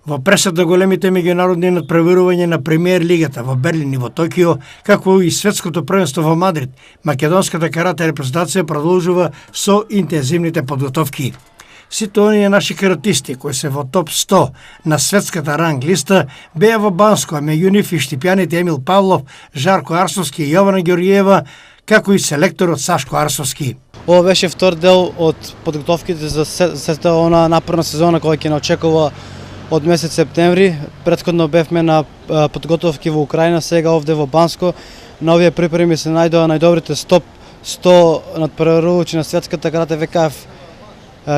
Во пресад на големите меѓународни надпреварувања на Премиер лигата во Берлин и во Токио, како и светското првенство во Мадрид, македонската карате репрезентација продолжува со интензивните подготовки. Сите оние наши каратисти кои се во топ 100 на светската ранг листа беа во Банско, а меѓу нив и штипјаните Емил Павлов, Жарко Арсовски и Јована Ѓорѓиева, како и селекторот Сашко Арсовски. Ова беше втор дел од подготовките за сета она напорна сезона која ќе не очекува од месец септември. Претходно бевме на подготовки во Украина, сега овде во Банско. На овие припреми се најдоа најдобрите топ 100 надпреварувачи на светската карате ВКФ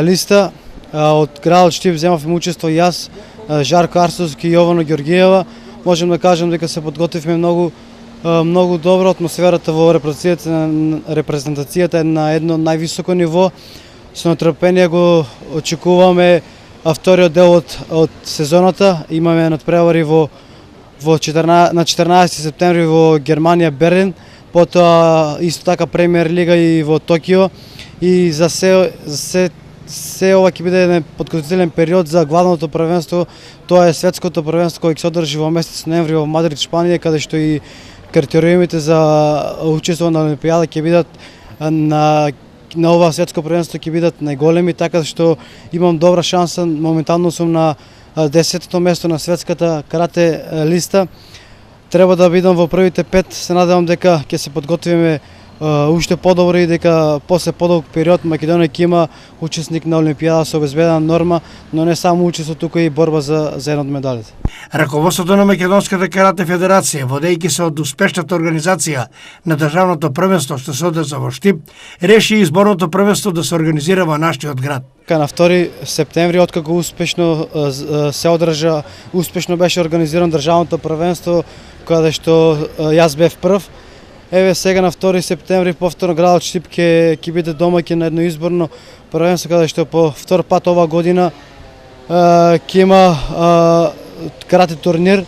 листа. Од градот Штип земавме учество јас, Жарко Арсовски и Јована Ѓорѓиева. Можем да кажем дека се подготвивме многу добро. Атмосферата во репрезентацијата е на едно највисоко ниво. Со нетрпение го очекуваме вториот дел од сезоната. Имаме надпревари на 14 септември во Германија, Берлин, потоа исто така Премиер лига и во Токио. И за се ова ќе биде еден подготвителен период за главното првенство. Тоа е светското првенство кој ќе се одржи во месец ноември во Мадрид, Шпанија, каде што и критериумите за учество на Олимпијада ќе бидат на ова светско првенство ќе бидат најголеми, така што имам добра шанса. Моментално сум на 10-то место на светската карате листа. Треба да бидам во првите 5. Се надевам дека ќе се подготвиме уште подобро и дека после подолг период Македонија ќе има учесник на Олимпијада со обезбедена норма, но не само учество, туку и борба за една од медалите. Раководството на Македонската карате федерација, водејќи се од успешната организација на државното првенство што се одржа во Штип, реши изборното првенство да се организира во нашиот град. На 2 септември, откако успешно се одржа, успешно беше организирано државното првенство, каде што јас бев прв. Еве сега на 2 септември повторно градот Штип ќе биде домаќин на едно изборно првенство, каде што по втор пат ова година ќе има карате турнир.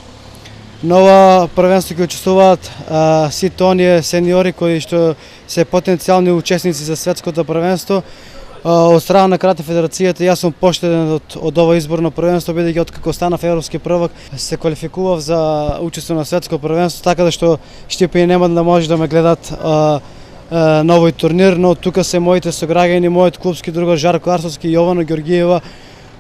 На ова првенство ќе учествуваат сите оние сениори кои што се потенцијални учесници за светското првенство. Од страна на карате федерацијата јас сум поштеден од ова изборно првенство, бидејќи откако станав европски првак се квалификував за учество на светско првенство, така да што Штипјани нема да може да ме гледат на овој турнир, но тука се моите сограѓани, мојот клубски другар Жарко Арсовски, Јована Ѓорѓиева,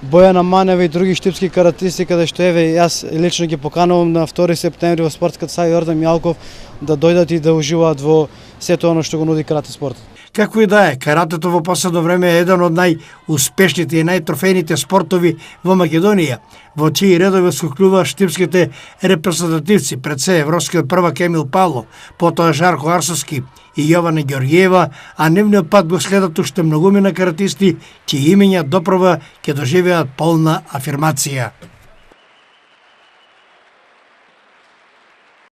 Бојана Манева и други штипски каратисти, каде што еве јас лично ги поканувам на 2 септември во спортската сала Јордан Мјалков да дојдат и да уживаат во сето оно што го нуди карате спортот. Како и да е, каратето во последно време е еден од најуспешните и најтрофејните спортови во Македонија, во чии редови скокнува штипските репрезентативци, пред се европскиот првак Емил Павлов, потоа Жарко Арсовски и Јована Ѓорѓиева, а нивниот пат го следат уште многумина каратисти, чии имења доправа ќе доживеат полна афирмација.